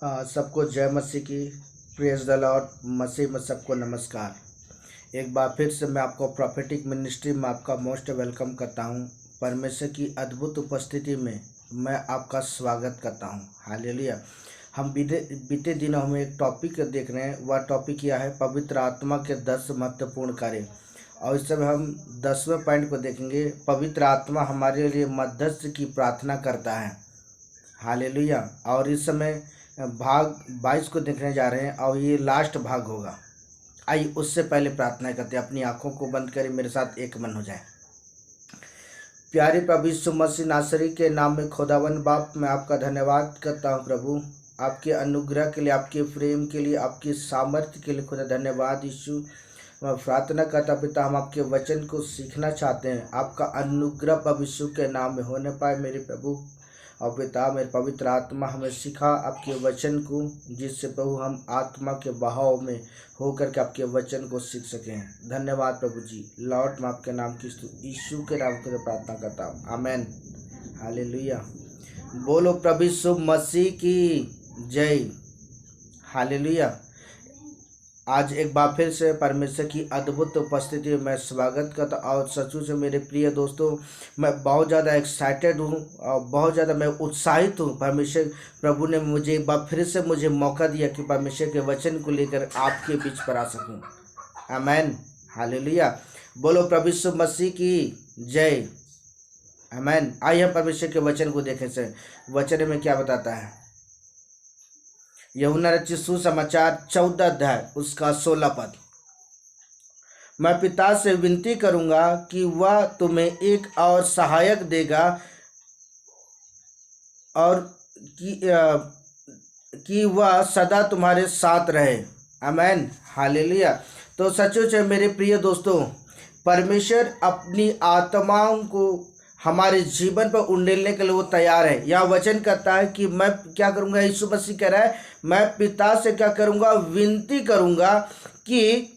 सबको जय मसीह की। Praise the Lord. मसीह में सबको नमस्कार। एक बार फिर से मैं आपको प्रोफेटिक मिनिस्ट्री में आपका मोस्ट वेलकम करता हूं। परमेश्वर की अद्भुत उपस्थिति में मैं आपका स्वागत करता हूं। हालेलुया। हम बीते दिनों में एक टॉपिक देख रहे हैं। वह टॉपिक यह है पवित्र आत्मा के 10 महत्वपूर्ण कार्य। और इस समय हम 10वें पॉइंट को देखेंगे। पवित्र आत्मा हमारे लिए मध्यस्थ की प्रार्थना करता है। हालेलुया। और इस समय भाग 22 को देखने जा रहे हैं और ये लास्ट भाग होगा। आइए उससे पहले प्रार्थना करते हैं। अपनी आंखों को बंद करें, मेरे साथ एक मन हो जाए। प्यारे प्रभु यीशु मसीह नासरी के नाम में खुदावन बाप, मैं आपका धन्यवाद करता हूँ प्रभु, आपके अनुग्रह के लिए, आपके प्रेम के लिए, आपकी सामर्थ्य के लिए खुदा धन्यवाद यीशु। मैं प्रार्थना करता पिता, हम आपके वचन को सीखना चाहते हैं। आपका अनुग्रह प्रभु यीशु के नाम में होने पाए मेरे प्रभु। और पिता, मेरे पवित्र आत्मा हमें सिखा आपके वचन को, जिससे प्रभु हम आत्मा के बहाव में होकर के आपके वचन को सीख सकें। धन्यवाद प्रभु जी। लॉर्ड, मैं आपके नाम की यीशु के नाम से प्रार्थना करता हूँ, आमेन। हालेलुया। बोलो प्रभु यीशु मसीह की जय। हालेलुया। आज एक बार फिर से परमेश्वर की अद्भुत उपस्थिति में मैं स्वागत करता। और सचमुच से मेरे प्रिय दोस्तों, मैं बहुत ज़्यादा एक्साइटेड हूँ और बहुत ज़्यादा मैं उत्साहित हूँ। परमेश्वर प्रभु ने मुझे एक बार फिर से मुझे मौका दिया कि परमेश्वर के वचन को लेकर आपके बीच पर आ सकूँ। आमेन। हालेलुया। बोलो प्रभु यीशु मसीह की जय। आमेन। आइए हम परमेश्वर के वचन को देखें से वचन में क्या बताता है। यूहन्ना रचित सुसमाचार 14 अध्याय उसका 16 पद। मैं पिता से विनती करूंगा कि वह तुम्हें एक और सहायक देगा और कि वह सदा तुम्हारे साथ रहे। आमेन। हालेलुया। तो सचमुच है मेरे प्रिय दोस्तों, परमेश्वर अपनी आत्माओं को हमारे जीवन पर उंडेलने के लिए वो तैयार है। यह वचन कहता है कि मैं क्या करूंगा। यीशु मसीह कह रहा है, मैं पिता से क्या करूंगा, विनती करूंगा कि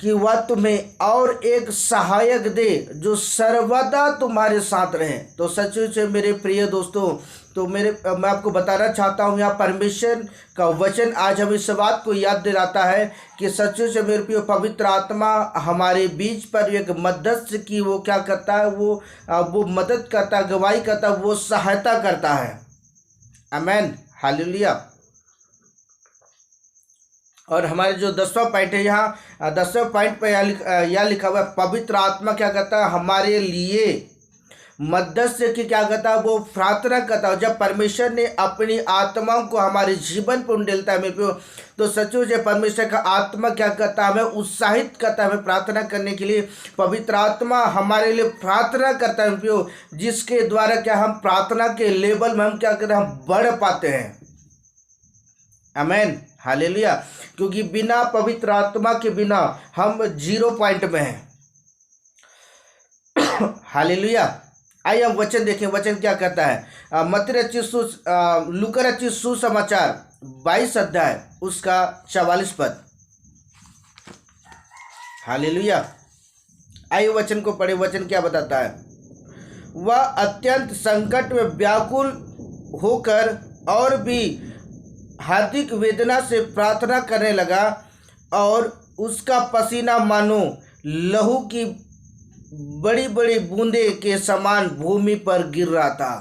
वह तुम्हें और एक सहायक दे जो सर्वदा तुम्हारे साथ रहे। तो सचमुच से मेरे प्रिय दोस्तों, तो मैं आपको बताना चाहता हूँ, यहाँ परमेश्वर का वचन आज हमें इस बात को याद दिलाता है कि सचमुच से मेरे प्रिय पवित्र आत्मा हमारे बीच पर एक मध्यस्थ की वो क्या करता है, वो मदद करता है, गवाही करता है, वो सहायता करता है। आमेन। हालेलुया। और हमारे जो 10वां पॉइंट है, यहाँ 10वें पॉइंट पर यह लिखा हुआ है, पवित्र आत्मा क्या करता है, हमारे लिए मध्यस्थ की क्या करता है, वो प्रार्थना करता है। जब परमेश्वर ने अपनी आत्माओं को हमारे जीवन पर उंडेलता है मेरे प्रियो, तो सचमुच है परमेश्वर का आत्मा क्या करता है, हमें उत्साहित करता है हमें प्रार्थना करने के लिए। पवित्र आत्मा हमारे लिए प्रार्थना करता है मेरे प्रियो, जिसके द्वारा क्या हम प्रार्थना के लेवल में हम क्या करते हैं, हम बढ़ पाते हैं। आमेन। हालेलुया। क्योंकि बिना पवित्र आत्मा के बिना हम 0 पॉइंट में हैं। हालेलुया। आइए हम वचन देखें, वचन क्या कहता है। मत्ती रचित लूका रचित सुसमाचार 22 अध्याय उसका 44 पद। हालेलुया। आइए वचन को पढ़े। वचन क्या बताता है। वह अत्यंत संकट में व्याकुल होकर और भी हार्दिक वेदना से प्रार्थना करने लगा और उसका पसीना मानो लहू की बड़ी बड़ी बूंदे के समान भूमि पर गिर रहा था।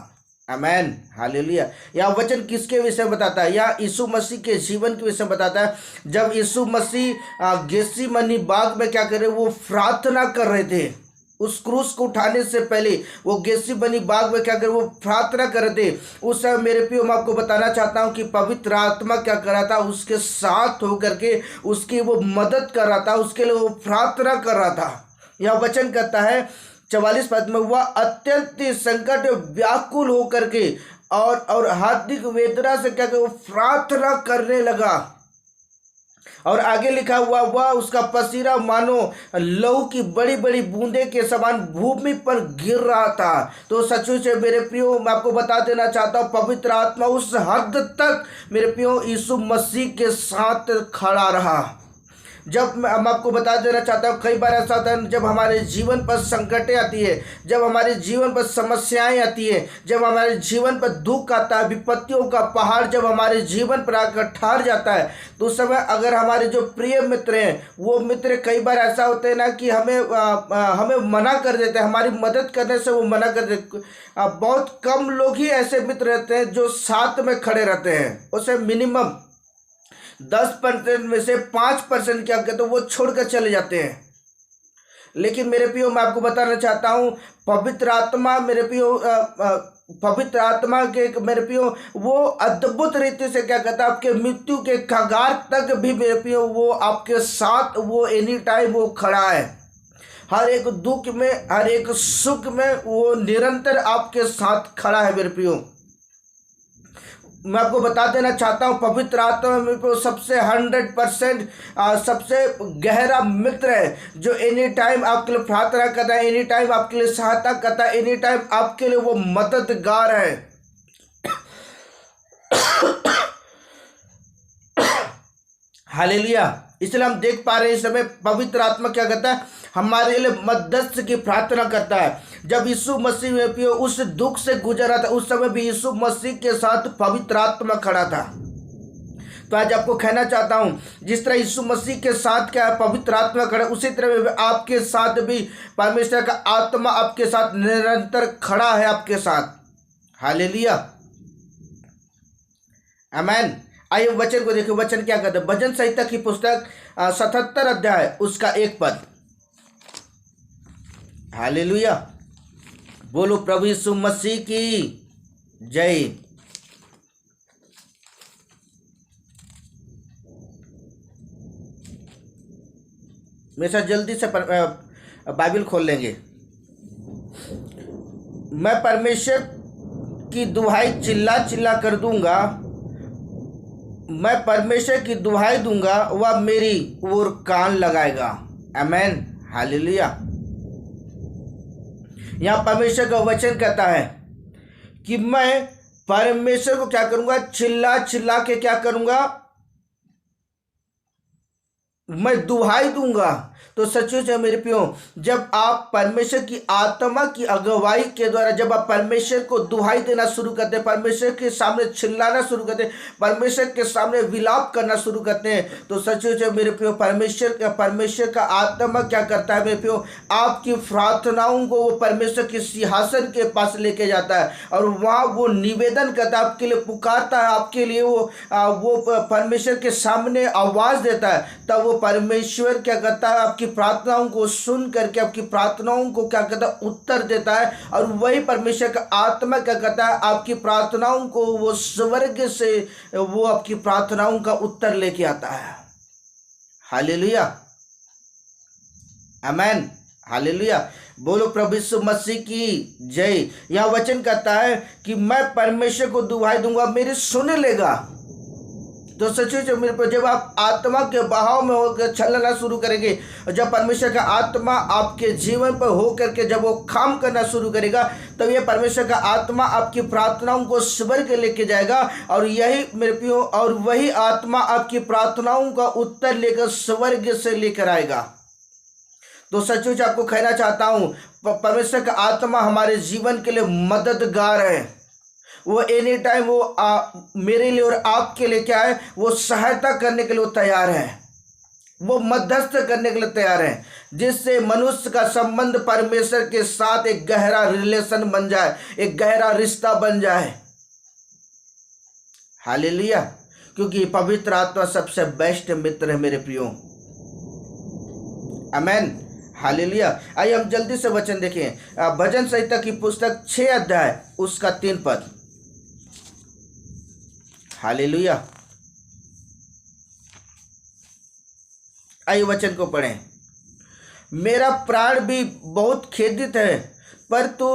आमेन। हालेलुया। यह वचन किसके विषय में बताता है, यह यीशु मसीह के जीवन के विषय में बताता है। जब यीशु मसीह गेत्सेमनी बाग में क्या कर रहे, वो प्रार्थना कर रहे थे। उस क्रूस को उठाने से पहले वो गेत्सेमनी बाग में क्या कर, वो प्रार्थना कर रहे थे। उस समय मेरे प्रियो मैं आपको बताना चाहता हूँ कि पवित्र आत्मा क्या कर रहा था, उसके साथ होकर के उसकी वो मदद कर रहा था, उसके लिए वो प्रार्थना कर रहा था। यह वचन कहता है 44 पद में, वह अत्यंत संकट व्याकुल होकर के और हार्दिक वेदना से क्या कर, वो प्रार्थना करने लगा। और आगे लिखा हुआ, वह उसका पसीना मानो लहू की बड़ी बड़ी बूंदे के समान भूमि पर गिर रहा था। तो सचमुच से मेरे प्रियो मैं आपको बता देना चाहता हूँ, पवित्र आत्मा उस हद तक मेरे प्रियो यीशु मसीह के साथ खड़ा रहा। जब हम आपको बता देना चाहता हूँ, कई बार ऐसा होता है जब हमारे जीवन पर संकटें आती है, जब हमारे जीवन पर समस्याएं आती है, जब हमारे जीवन पर दुख आता है, विपत्तियों का पहाड़ जब हमारे जीवन पर आकर ठहर जाता है, तो उस समय अगर हमारे जो प्रिय मित्र हैं, वो मित्र कई बार ऐसा होते हैं ना कि हमें मना कर देते हैं, हमारी मदद करने से वो मना कर देते। बहुत कम लोग ही ऐसे मित्र रहते हैं जो साथ में खड़े रहते हैं। उसे मिनिमम 10% में से 5% क्या कहते हैं वो छोड़कर चले जाते हैं। लेकिन मेरे प्रियो, मैं आपको बताना चाहता हूँ, पवित्र आत्मा मेरे प्रियो, पवित्र आत्मा के मेरे प्रियो, वो अद्भुत रीति से क्या कहता है, आपके मृत्यु के कगार तक भी मेरे प्रियो वो आपके साथ, वो एनी टाइम वो खड़ा है। हर एक दुख में, हर एक सुख में वो निरंतर आपके साथ खड़ा है। मेरे प्रियो, मैं आपको बता देना चाहता हूँ, पवित्र आत्मा में तो सबसे 100% सबसे गहरा मित्र है, जो एनी टाइम आपके लिए प्रार्थना करता है, एनी टाइम आपके लिए सहायता करता है, एनी टाइम आपके लिए वो मददगार है। हालेलुया। इसलिए हम देख पा रहे हैं इस समय पवित्र आत्मा क्या करता है, हमारे लिए मध्यस्थ की प्रार्थना करता है। जब यीशु मसीह में उस दुख से गुजरा था, उस समय भी यीशु मसीह के साथ पवित्र आत्मा खड़ा था। तो आज आपको कहना चाहता हूं, जिस तरह यीशु मसीह के साथ क्या है पवित्र आत्मा खड़ा, उसी तरह आपके साथ भी परमेश्वर का आत्मा आपके साथ निरंतर खड़ा है, आपके साथ। हालेलुया, आमीन। आइए वचन को देखिए, वचन क्या कहते हैं। भजन संहिता की पुस्तक 77 अध्याय उसका 1 पद। हालेलुया, बोलो प्रभु यीशु मसीह की जय। मेरे साथ जल्दी से बाइबल खोल लेंगे। मैं परमेश्वर की दुहाई चिल्ला चिल्ला कर दूंगा, मैं परमेश्वर की दुहाई दूंगा, वह मेरी ओर कान लगाएगा। आमीन, हालेलुया। यहाँ परमेश्वर का वचन कहता है कि मैं परमेश्वर को क्या करूंगा, चिल्ला चिल्ला के क्या करूंगा, मैं दुहाई दूंगा। तो सचमुच है मेरे प्रियो, जब आप परमेश्वर की आत्मा की अगुवाई के द्वारा जब आप परमेश्वर को दुहाई देना शुरू करते हैं, परमेश्वर के सामने चिल्लाना शुरू करते हैं, परमेश्वर के सामने विलाप करना शुरू करते हैं, तो सचमुच है मेरे प्रियो, परमेश्वर का आत्मा क्या करता है मेरे प्रियो, आपकी प्रार्थनाओं को वो परमेश्वर के सिंहासन के पास लेके जाता है और वहाँ वो निवेदन करता है, आपके लिए पुकारता है, आपके लिए वो परमेश्वर के सामने आवाज़ देता है। तब वो परमेश्वर क्या करता है, आपकी प्रार्थनाओं को सुन करके आपकी प्रार्थनाओं को क्या करता है, उत्तर देता है। और वही परमेश्वर का आत्मा क्या करता है, आपकी प्रार्थनाओं को वो स्वर्ग से वो आपकी प्रार्थनाओं का उत्तर लेके आता है। हालेलुया, आमीन, हालेलुया। बोलो प्रभु यीशु मसीह की जय। यह वचन कहता है कि मैं परमेश्वर को दुहाई दूंगा, मेरी सुन लेगा। तो सचमुच मेरे पर जब आप आत्मा के बहाव में होकर चलना शुरू करेंगे, जब परमेश्वर का आत्मा आपके जीवन पर हो करके जब वो काम करना शुरू करेगा, तब ये परमेश्वर का आत्मा आपकी प्रार्थनाओं को स्वर्ग लेके जाएगा। और यही मेरे प्रियो, और वही आत्मा आपकी प्रार्थनाओं का उत्तर लेकर स्वर्ग से लेकर आएगा। तो सचमुच आपको कहना चाहता हूँ, परमेश्वर का आत्मा हमारे जीवन के लिए मददगार है। वो एनी टाइम वो मेरे लिए और आपके लिए क्या है, वो सहायता करने के लिए वो तैयार है, वो मध्यस्थ करने के लिए तैयार है, जिससे मनुष्य का संबंध परमेश्वर के साथ एक गहरा रिलेशन बन जाए, एक गहरा रिश्ता बन जाए। हालेलुया, क्योंकि पवित्र आत्मा सबसे बेस्ट मित्र है मेरे प्रियो। आमीन, हालेलुया। आइए हम जल्दी से वचन देखें। भजन संहिता की पुस्तक 6 अध्याय उसका 3 पद। हालेलुया, आइए वचन को पढ़ें। मेरा प्राण भी बहुत खेदित है, पर तू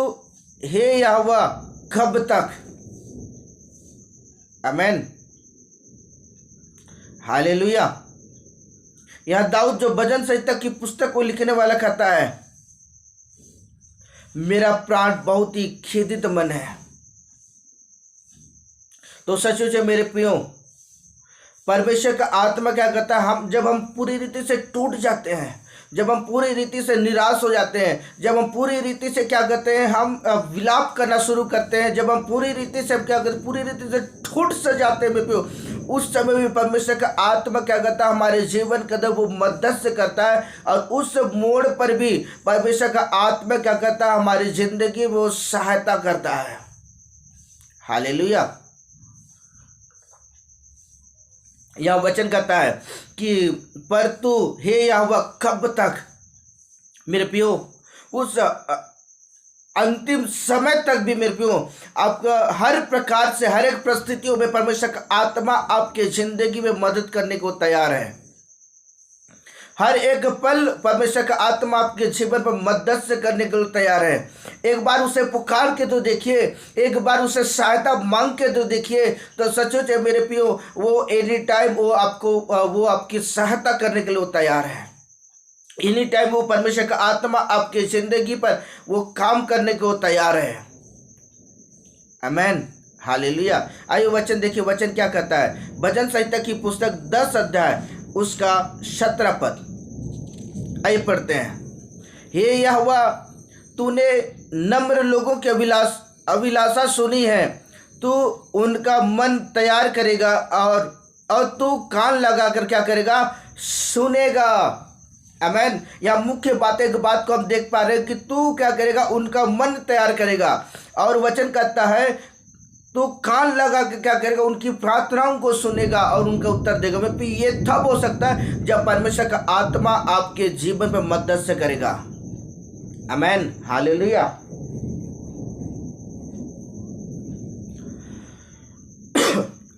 हे यहोवा कब तक। आमीन, हालेलुया। यह दाऊद जो भजन संहिता की पुस्तक को लिखने वाला कहता है, मेरा प्राण बहुत ही खेदित मन है। तो सचमुच है मेरे प्रियो, परमेश्वर का आत्मा क्या करता है, हम जब हम पूरी रीति से टूट जाते हैं, जब हम पूरी रीति से निराश हो जाते हैं, जब हम पूरी रीति से क्या करते हैं, हम विलाप करना शुरू करते हैं, जब हम पूरी रीति से क्या करते हैं, पूरी रीति से टूट से जाते हैं मेरे प्रियो, उस समय भी परमेश्वर का आत्मा क्या करता है, हमारे जीवन के अंदर वो मदद से करता है। और उस मोड़ पर भी परमेश्वर का आत्मा क्या करता है, हमारी जिंदगी में वो सहायता करता है। हालेलुया। यह वचन कहता है कि पर तू हे यहोवा कब तक, मेरे प्रियो उस अंतिम समय तक भी मेरे प्रियो आपका हर प्रकार से हर एक परिस्थितियों में परमेश्वर का आत्मा आपके जिंदगी में मदद करने को तैयार है। हर एक पल परमेश्वर का आत्मा आपके जीवन पर मदद से करने के लिए तैयार है। एक बार उसे पुकार के तो देखिए, एक बार उसे सहायता मांग के तो देखिए, तो सचमुच है मेरे प्रियो वो एनी टाइम वो आपकी सहायता करने के लिए वो तैयार है। एनी टाइम वो परमेश्वर का आत्मा आपकी जिंदगी पर वो काम करने को तैयार है। आमेन, हालेलुया। आइए वचन देखिए, वचन क्या कहता है। भजन संहिता की पुस्तक 10 अध्याय उसका 17 पद, आइए पढ़ते हैं। हे यहोवा तूने नम्र लोगों की अभिलाषा सुनी है, तू उनका मन तैयार करेगा और तू कान लगाकर क्या करेगा, सुनेगा। आमेन। यह मुख्य बात को हम देख पा रहे हैं कि तू क्या करेगा, उनका मन तैयार करेगा। और वचन कहता है तो कान लगा के क्या करेगा, उनकी प्रार्थनाओं को सुनेगा और उनका उत्तर देगा। मैं ये तब हो सकता है जब परमेश्वर का आत्मा आपके जीवन पर मदद से करेगा। आमेन, हालेलुया।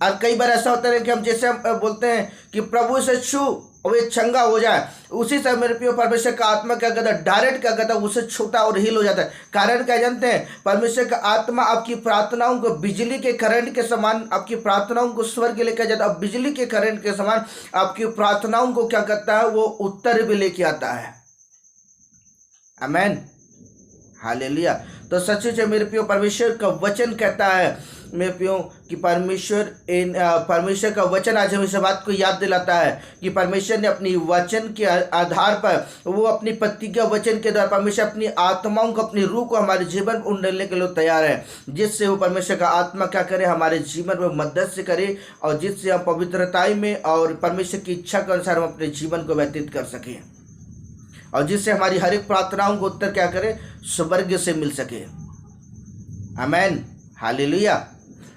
और कई बार ऐसा होता है कि हम जैसे हम बोलते हैं कि प्रभु से छू और ये चंगा हो जाए, उसी समय मेरे प्रिय परमेश्वर का आत्मा क्या करता है, डायरेक्ट क्या करता है, उसे छूता और हील हो जाता है। कारण क्या जानते हैं, परमेश्वर का आत्मा आपकी प्रार्थनाओं को बिजली के करंट के समान, आपकी प्रार्थनाओं को स्वर्ग के लेकर जाता है। बिजली के करंट के समान आपकी प्रार्थनाओं को क्या करता है, वो उत्तर भी लेके आता है। आमेन, हालेलुया। तो सच है मेरे प्रियो, परमेश्वर का वचन कहता है मेरे प्रियो कि परमेश्वर का वचन आज हमें इस बात को याद दिलाता है कि परमेश्वर ने अपनी वचन के आधार पर, वो अपनी प्रतिज्ञा वचन के द्वारा परमेश्वर अपनी आत्माओं को, अपनी रूह को हमारे जीवन में उंडेलने के लिए तैयार है, जिससे वो परमेश्वर का आत्मा क्या करे, हमारे जीवन में मदद से करे और जिससे हम पवित्रताई में और परमेश्वर की इच्छा के अनुसार हम अपने जीवन को व्यतीत कर सकें और जिससे हमारी हर एक प्रार्थनाओं को उत्तर क्या करे, स्वर्ग से मिल सके। आमेन, हालेलुया।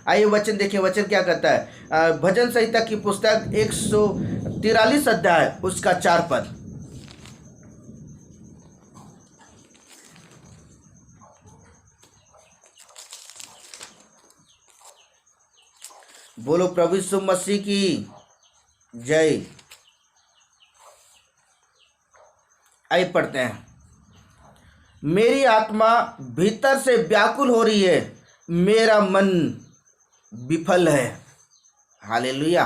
आइए वचन देखिए, वचन क्या कहता है। भजन संहिता की पुस्तक 143 अध्याय उसका 4 पद, बोलो प्रभु यीशु मसीह की जय। आइए पढ़ते हैं। मेरी आत्मा भीतर से व्याकुल हो रही है, मेरा मन विफल है। हालेलुया।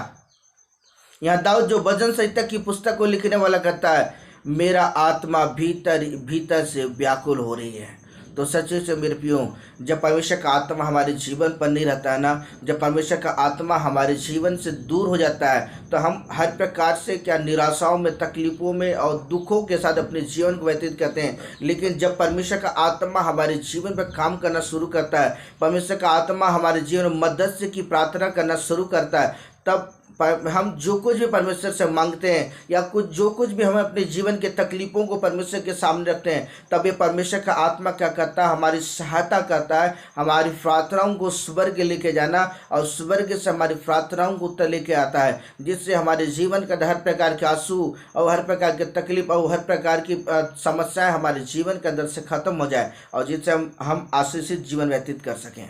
यहाँ दाऊद जो भजन संहिता की पुस्तक को लिखने वाला कहता है, मेरा आत्मा भीतर से व्याकुल हो रही है। तो सच्चे से मेरे प्रियो, जब परमेश्वर का आत्मा हमारे जीवन पर नहीं रहता है ना, जब परमेश्वर का आत्मा हमारे जीवन से दूर हो जाता है, तो हम हर प्रकार से क्या निराशाओं में, तकलीफ़ों में और दुखों के साथ अपने जीवन को व्यतीत करते हैं। लेकिन जब परमेश्वर का आत्मा हमारे जीवन पर काम करना शुरू करता है, परमेश्वर का आत्मा हमारे जीवन में मदद से की प्रार्थना करना शुरू करता है, तब हम जो कुछ भी परमेश्वर से मांगते हैं या जो कुछ भी हमें अपने जीवन के तकलीफ़ों को परमेश्वर के सामने रखते हैं, तब ये परमेश्वर का आत्मा क्या करता है, हमारी सहायता करता है, हमारी प्रार्थनाओं को स्वर्ग लेके जाना और स्वर्ग से हमारी प्रार्थनाओं को उत्तर लेके आता है, जिससे हमारे जीवन का हर प्रकार के आंसू और हर प्रकार की तकलीफ और हर प्रकार की समस्याएं हमारे जीवन के अंदर से ख़त्म हो जाए और जिससे हम आशीषित जीवन व्यतीत कर सकें।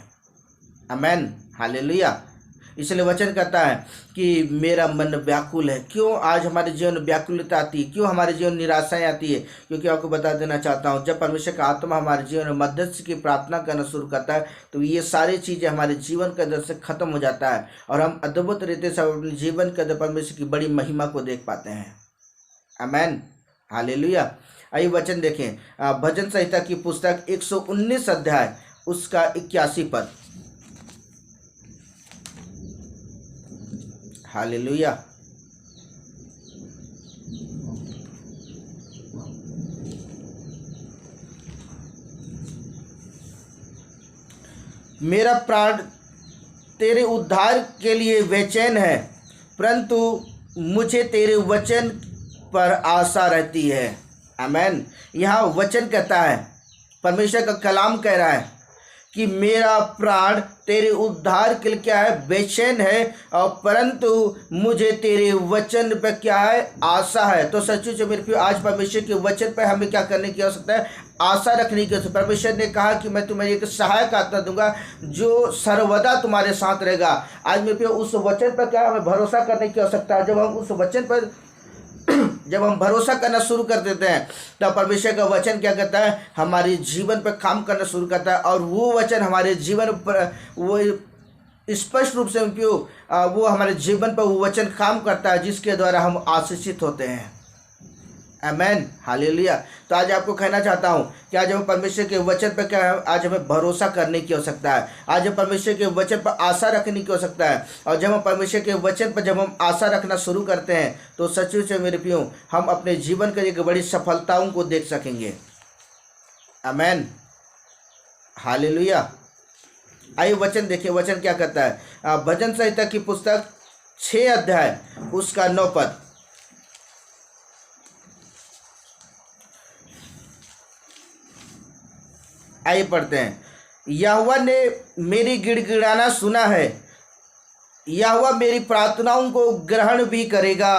आमेन, हालेलुया। इसलिए वचन कहता है कि मेरा मन व्याकुल है। क्यों आज हमारे जीवन में व्याकुलता आती है, क्यों हमारे जीवन में निराशाएं आती है? क्योंकि आपको बता देना चाहता हूँ, जब परमेश्वर का आत्मा हमारे जीवन में मदद की प्रार्थना करना शुरू करता है, तो ये सारी चीज़ें हमारे जीवन के अंदर से खत्म हो जाता है और हम अद्भुत रीति से अपने जीवन के अंदर परमेश्वर की बड़ी महिमा को देख पाते हैं। आमेन, हालेलुया। आइए वचन देखें, भजन संहिता की पुस्तक 119 अध्याय उसका 81 पद। हालेलुया। मेरा प्राण तेरे उद्धार के लिए बेचैन है, परंतु मुझे तेरे वचन पर आशा रहती है। आमेन। यहाँ वचन कहता है, परमेश्वर का कलाम कह रहा है कि मेरा प्राण तेरे उद्धार के लिए क्या है, बेचैन है, और परंतु मुझे तेरे वचन पर क्या है, आशा है। तो सचमुच मेरे प्रिय, आज परमेश्वर के वचन पर हमें क्या करने की आवश्यकता है, आशा रखने की आवश्यकता। परमेश्वर ने कहा कि मैं तुम्हें एक सहायक आत्मा दूंगा जो सर्वदा तुम्हारे साथ रहेगा। आज मेरे प्रिय, उस वचन पर क्या हमें भरोसा करने की आवश्यकता है। जब हम उस वचन पर जब हम भरोसा करना शुरू कर देते हैं, तब परमेश्वर का वचन क्या कहता है, हमारे जीवन पर काम करना शुरू करता है, और वो वचन हमारे जीवन पर वो स्पष्ट रूप से वो हमारे जीवन पर वो वचन काम करता है, जिसके द्वारा हम आशीषित होते हैं। आमेन, हालेलुया। तो आज आपको कहना चाहता हूँ कि आज हम परमेश्वर के वचन पर क्या है, आज हमें भरोसा करने की आवश्यकता है। आज हम परमेश्वर के वचन पर आशा रखने की आवश्यकता है। और जब हम परमेश्वर के वचन पर जब हम आशा रखना शुरू करते हैं, तो सचमुच मेरे प्रियो, हम अपने जीवन की एक बड़ी सफलताओं को देख सकेंगे। आमेन, हालेलुया। आइए वचन देखिए, वचन क्या कहता है। भजन संहिता की पुस्तक 6 अध्याय उसका 9 पद। आइए पढ़ते हैं। यहोवा ने मेरी गिड़गिड़ाना सुना है, यहोवा मेरी प्रार्थनाओं को ग्रहण भी करेगा।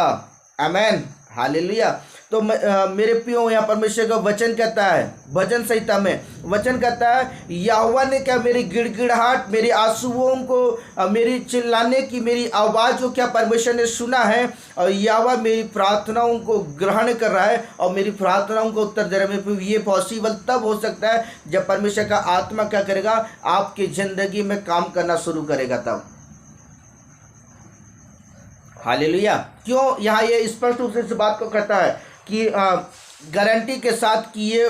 आमेन, हालेलुया। तो मेरे प्रियो, यहाँ परमेश्वर का वचन कहता है, भजन संहिता में वचन कहता है, यहोवा ने क्या मेरी गिड़गिड़ाहट, मेरी आंसुओं को, मेरी चिल्लाने की मेरी आवाज़ को क्या परमेश्वर ने सुना है, और यहोवा मेरी प्रार्थनाओं को ग्रहण कर रहा है और मेरी प्रार्थनाओं को उत्तर दे रहा है। मेरे ये पॉसिबल तब हो सकता है जब परमेश्वर का आत्मा क्या करेगा, आपकी ज़िंदगी में काम करना शुरू करेगा तब। हालेलुया। क्यों यहाँ ये स्पष्ट रूप से इस बात को कहता है कि गारंटी के साथ कि ये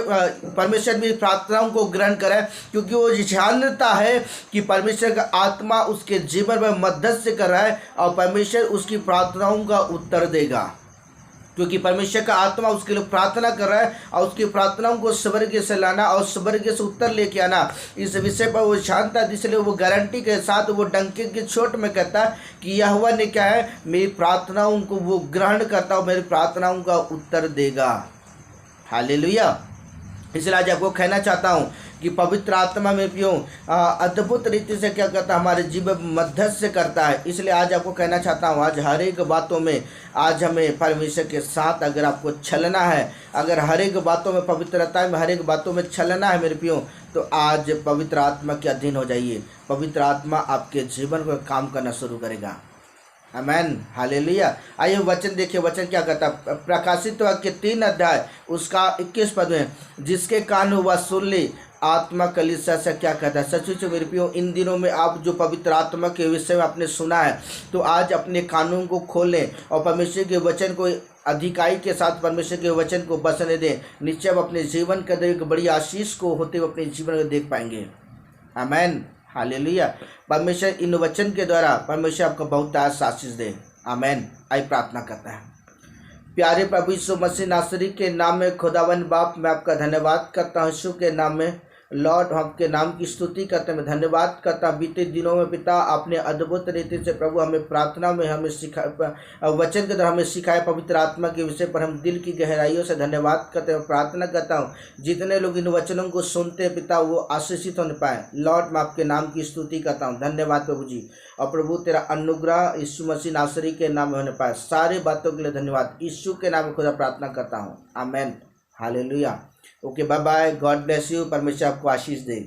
परमेश्वर मेरी प्रार्थनाओं को ग्रहण करे, क्योंकि वो जानता है कि परमेश्वर का आत्मा उसके जीवन में मध्यस्थता कर रहा है और परमेश्वर उसकी प्रार्थनाओं का उत्तर देगा, क्योंकि परमेश्वर का आत्मा उसके लिए प्रार्थना कर रहा है और उसकी प्रार्थनाओं को स्वर्ग से लाना और स्वर्ग से उत्तर लेके आना, इस विषय पर वो जानता है। इसलिए वो गारंटी के साथ वो डंके की चोट में कहता है कि यहोवा ने क्या है, मेरी प्रार्थनाओं को वो ग्रहण करता और मेरी प्रार्थनाओं का उत्तर देगा। हालेलुया। इसलिए आज आपको कहना चाहता हूँ कि पवित्र आत्मा में पियो अद्भुत रीति से क्या करता है, हमारे जीवन मध्यस्थ से करता है। इसलिए आज आपको कहना चाहता हूँ, आज हर एक बातों में आज हमें परमेश्वर के साथ अगर आपको चलना है, अगर हर एक बातों में पवित्रता में हर एक बातों में चलना है मेरे पियो, तो आज पवित्र आत्मा के अधीन हो जाइए। पवित्र आत्मा आपके जीवन पर काम करना शुरू करेगा। आमेन, हालेलुया। आइए वचन देखिए, वचन क्या कहता है। प्रकाशित वाक्य 3 अध्याय उसका 21 पद में, जिसके कान हुआ सुन ले, आत्मा कलीसिया से क्या कहता है। सचमुच मेरे प्रियो, इन दिनों में आप जो पवित्र आत्मा के विषय में आपने सुना है, तो आज अपने कानों को खोलें और परमेश्वर के वचन को अधिकाई के साथ परमेश्वर के वचन को बसने दें। निश्चय आप अपने जीवन के अंदर एक बड़ी आशीष को होते हुए अपने जीवन में देख पाएंगे। आमेन, हालेलुया। परमेश्वर इन वचन के द्वारा परमेश्वर आपको बहुत आशीष दे। आमेन। आई प्रार्थना करता है। प्यारे प्रभु यीशु मसीह नासरी के नाम में खुदावन बाप, मैं आपका धन्यवाद करता हूँ। यीशु के नाम में लॉर्ड, आपके नाम की स्तुति करते हैं, मैं धन्यवाद करता हूँ। बीते दिनों में पिता आपने अद्भुत रीति से प्रभु हमें प्रार्थना में हमें वचन के द्वारा हमें सिखाया। पवित्र आत्मा के विषय पर हम दिल की गहराइयों से धन्यवाद करते हैं। प्रार्थना करता हूँ जितने लोग इन वचनों को सुनते हैं पिता, वो आशीषित होने पाए। लॉर्ड, मैं आपके नाम की स्तुति करता हूँ। धन्यवाद प्रभु जी। और प्रभु तेरा अनुग्रह यीशु मसीह नासरी के नाम में होने पाए। सारी बातों के लिए धन्यवाद। यीशु के नाम में खुदा प्रार्थना करता हूँ। Amen, hallelujah. Okay, bye bye. God bless you. परमेश्वर आपको आशीष दे।